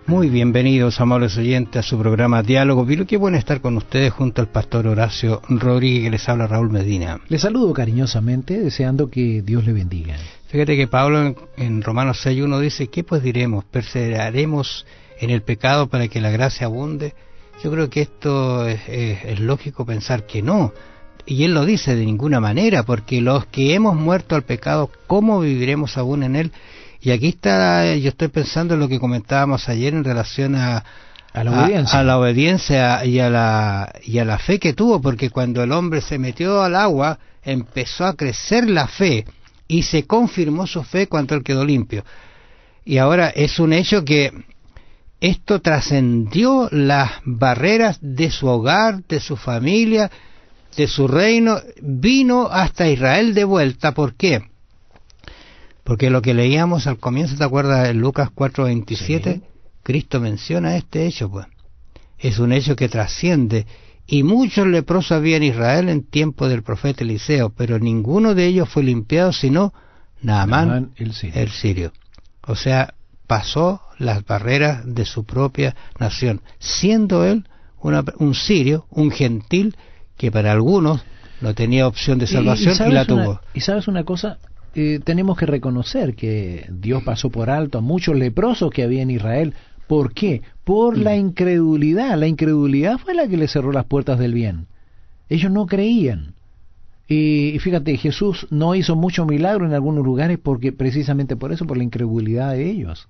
Muy bienvenidos, amables oyentes, a su programa Diálogo Bíblico. Qué bueno estar con ustedes junto al pastor Horacio Rodríguez, que les habla Raúl Medina. Les saludo cariñosamente, deseando que Dios le bendiga. Fíjate que Pablo en Romanos 6:1 dice, ¿qué pues diremos? ¿Perseveraremos en el pecado para que la gracia abunde? Yo creo que esto es lógico pensar que no. Y él lo dice de ninguna manera, porque los que hemos muerto al pecado, ¿cómo viviremos aún en él? Y aquí está, yo estoy pensando en lo que comentábamos ayer en relación a la obediencia y a la fe que tuvo, porque cuando el hombre se metió al agua, empezó a crecer la fe y se confirmó su fe cuando él quedó limpio. Y ahora es un hecho que esto trascendió las barreras de su hogar, de su familia, de su reino, vino hasta Israel de vuelta. ¿Por qué? Porque lo que leíamos al comienzo, ¿te acuerdas? En Lucas 4:27, sí. Cristo menciona este hecho, pues. Es un hecho que trasciende. Y muchos leprosos había en Israel en tiempo del profeta Eliseo, pero ninguno de ellos fue limpiado, sino Naamán el sirio. O sea, pasó las barreras de su propia nación, siendo él un sirio, un gentil, que para algunos no tenía opción de salvación y la tuvo. Y sabes una cosa, tenemos que reconocer que Dios pasó por alto a muchos leprosos que había en Israel. ¿Por qué? Por la incredulidad. La incredulidad fue la que le cerró las puertas del bien. Ellos no creían. Y fíjate, Jesús no hizo mucho milagro en algunos lugares porque precisamente por eso, por la incredulidad de ellos.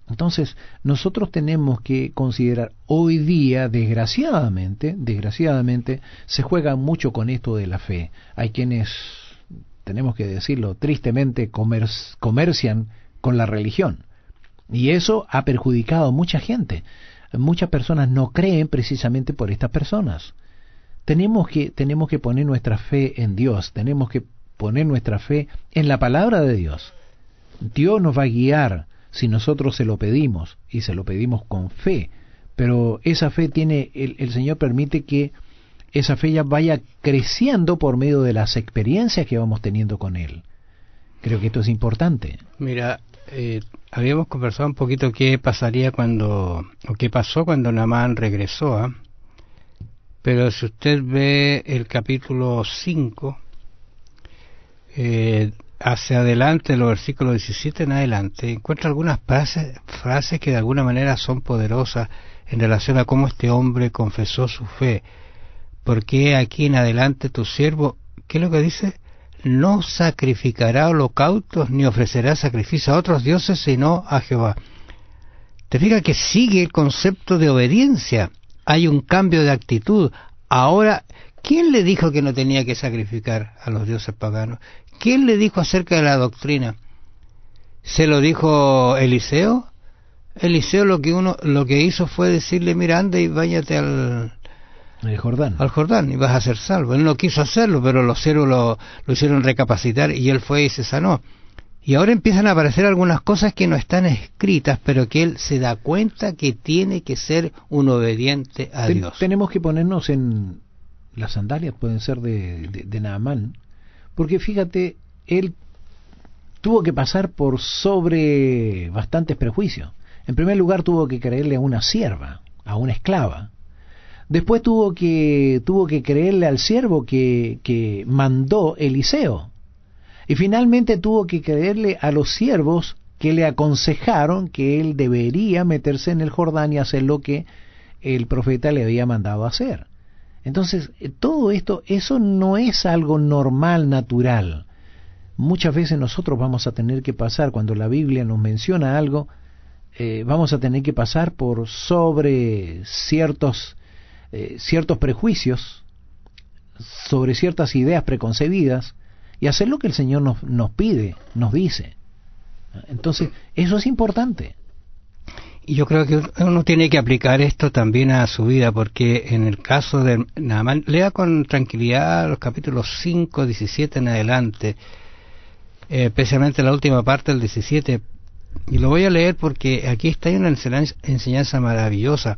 Entonces, nosotros tenemos que considerar hoy día, desgraciadamente, se juega mucho con esto de la fe. Hay quienes, tenemos que decirlo, tristemente comercian con la religión. Y eso ha perjudicado a mucha gente. Muchas personas no creen precisamente por estas personas. Tenemos que poner nuestra fe en Dios, tenemos que poner nuestra fe en la palabra de Dios. Dios nos va a guiar si nosotros se lo pedimos, y se lo pedimos con fe, pero esa fe el Señor permite que esa fe ya vaya creciendo por medio de las experiencias que vamos teniendo con Él. Creo que esto es importante. Mira, habíamos conversado un poquito qué pasó cuando Naamán regresó, pero si usted ve el capítulo 5, hacia adelante, los versículos 17 en adelante, encuentra algunas frases que de alguna manera son poderosas en relación a cómo este hombre confesó su fe. Porque aquí en adelante tu siervo, ¿qué es lo que dice? No sacrificará holocaustos ni ofrecerá sacrificio a otros dioses sino a Jehová. Te fijas que sigue el concepto de obediencia. Hay un cambio de actitud. Ahora, ¿quién le dijo que no tenía que sacrificar a los dioses paganos? ¿Quién le dijo acerca de la doctrina? ¿Se lo dijo Eliseo? Eliseo lo que hizo fue decirle, mira, anda y váyate al Jordán y vas a ser salvo. Él no quiso hacerlo, pero los siervos lo hicieron recapacitar y él fue y se sanó. Y ahora empiezan a aparecer algunas cosas que no están escritas, pero que él se da cuenta que tiene que ser un obediente a Dios. Tenemos que ponernos en las sandalias, pueden ser de Naamán, porque fíjate, él tuvo que pasar por sobre bastantes prejuicios. En primer lugar, tuvo que creerle a una sierva, a una esclava. Después tuvo que creerle al siervo que mandó Eliseo. Y finalmente tuvo que creerle a los siervos que le aconsejaron que él debería meterse en el Jordán y hacer lo que el profeta le había mandado hacer. Entonces, todo esto, eso no es algo normal, natural. Muchas veces nosotros vamos a tener que pasar, cuando la Biblia nos menciona algo, vamos a tener que pasar por sobre ciertos prejuicios, sobre ciertas ideas preconcebidas, y hacer lo que el Señor nos pide, nos dice. Entonces, eso es importante. Y yo creo que uno tiene que aplicar esto también a su vida, porque en el caso de Naamán, lea con tranquilidad los capítulos 5, 17 en adelante, especialmente la última parte del 17, y lo voy a leer porque aquí está una enseñanza maravillosa.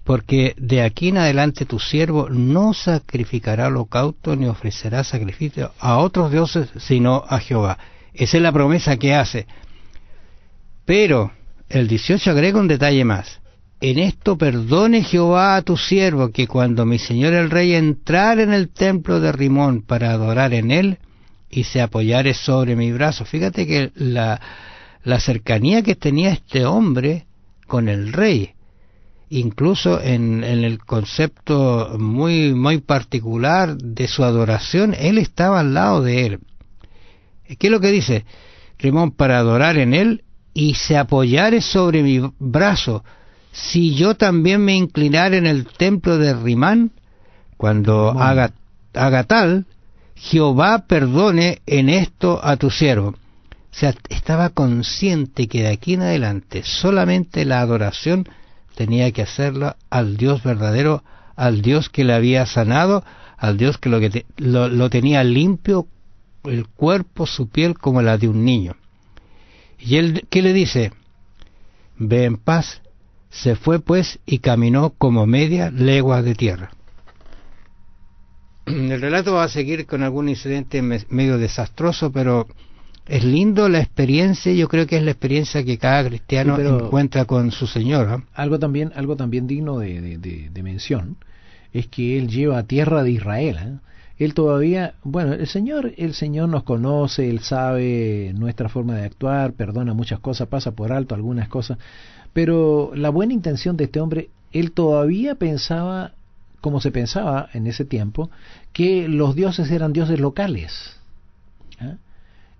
Porque de aquí en adelante tu siervo no sacrificará holocausto ni ofrecerá sacrificio a otros dioses sino a Jehová. Esa es la promesa que hace. Pero el 18 agrega un detalle más. En esto perdone Jehová a tu siervo, que cuando mi señor el rey entrare en el templo de Rimón para adorar en él, y se apoyare sobre mi brazo. Fíjate que la cercanía que tenía este hombre con el rey, incluso en el concepto muy particular de su adoración, él estaba al lado de él. ¿Qué es lo que dice? Rimón, para adorar en él, y se apoyare sobre mi brazo. Si yo también me inclinare en el templo de Rimán, cuando haga tal, Jehová perdone en esto a tu siervo. O sea, estaba consciente que de aquí en adelante solamente la adoración tenía que hacerla al Dios verdadero, al Dios que le había sanado, al Dios que lo tenía limpio, el cuerpo, su piel, como la de un niño. Y él, ¿qué le dice? Ve en paz. Se fue pues y caminó como media legua de tierra. El relato va a seguir con algún incidente medio desastroso, pero es lindo la experiencia. Yo creo que es la experiencia que cada cristiano encuentra con su Señor, ¿eh? Algo también digno de mención es que él lleva a tierra de Israel, ¿eh? Él todavía, bueno, el Señor nos conoce, Él sabe nuestra forma de actuar, perdona muchas cosas, pasa por alto algunas cosas, pero la buena intención de este hombre, él todavía pensaba, como se pensaba en ese tiempo, que los dioses eran dioses locales.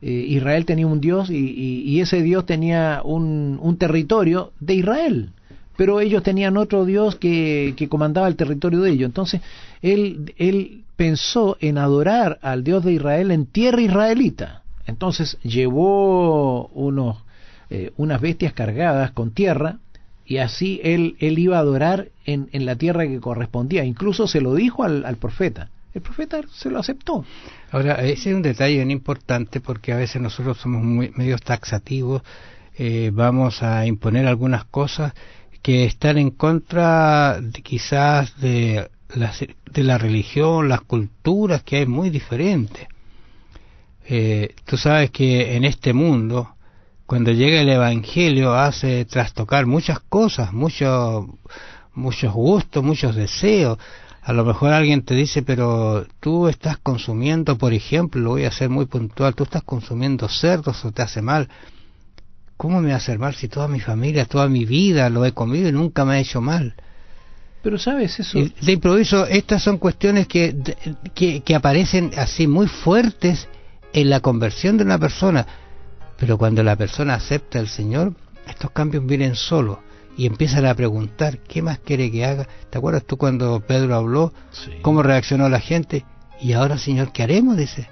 Israel tenía un dios y ese dios tenía un territorio de Israel, pero ellos tenían otro dios que comandaba el territorio de ellos. Entonces él pensó en adorar al Dios de Israel en tierra israelita. Entonces llevó unas bestias cargadas con tierra, y así él iba a adorar en la tierra que correspondía. Incluso se lo dijo al profeta. El profeta se lo aceptó. Ahora, ese es un detalle bien importante, porque a veces nosotros somos medios taxativos, vamos a imponer algunas cosas que están en contra quizás de la religión, las culturas, que hay muy diferentes. Tú sabes que en este mundo, cuando llega el Evangelio, hace trastocar muchas cosas, muchos gustos, muchos deseos. A lo mejor alguien te dice, pero tú estás consumiendo, por ejemplo, lo voy a hacer muy puntual, tú estás consumiendo cerdos, o te hace mal. ¿Cómo me va a hacer mal si toda mi familia, toda mi vida lo he comido y nunca me ha hecho mal? Pero sabes eso. Y de improviso, estas son cuestiones que aparecen así muy fuertes en la conversión de una persona. Pero cuando la persona acepta al Señor, estos cambios vienen solos y empiezan a preguntar, ¿qué más quiere que haga? ¿Te acuerdas tú cuando Pedro habló? Sí. ¿Cómo reaccionó la gente? Y ahora, Señor, ¿qué haremos? Dice.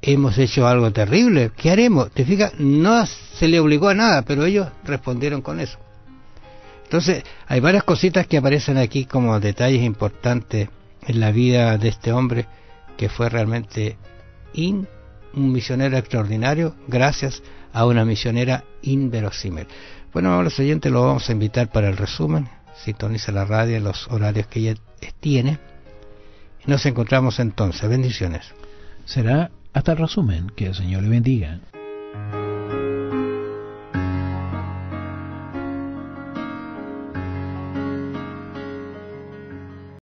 Hemos hecho algo terrible, ¿qué haremos? Te fijas, no se le obligó a nada, pero ellos respondieron con eso. Entonces, hay varias cositas que aparecen aquí como detalles importantes en la vida de este hombre, que fue realmente un misionero extraordinario, gracias a una misionera inverosímil. Bueno, a los oyentes los vamos a invitar para el resumen. Sintoniza la radio en los horarios que ella tiene. Y nos encontramos entonces. Bendiciones. Será hasta el resumen. Que el Señor le bendiga.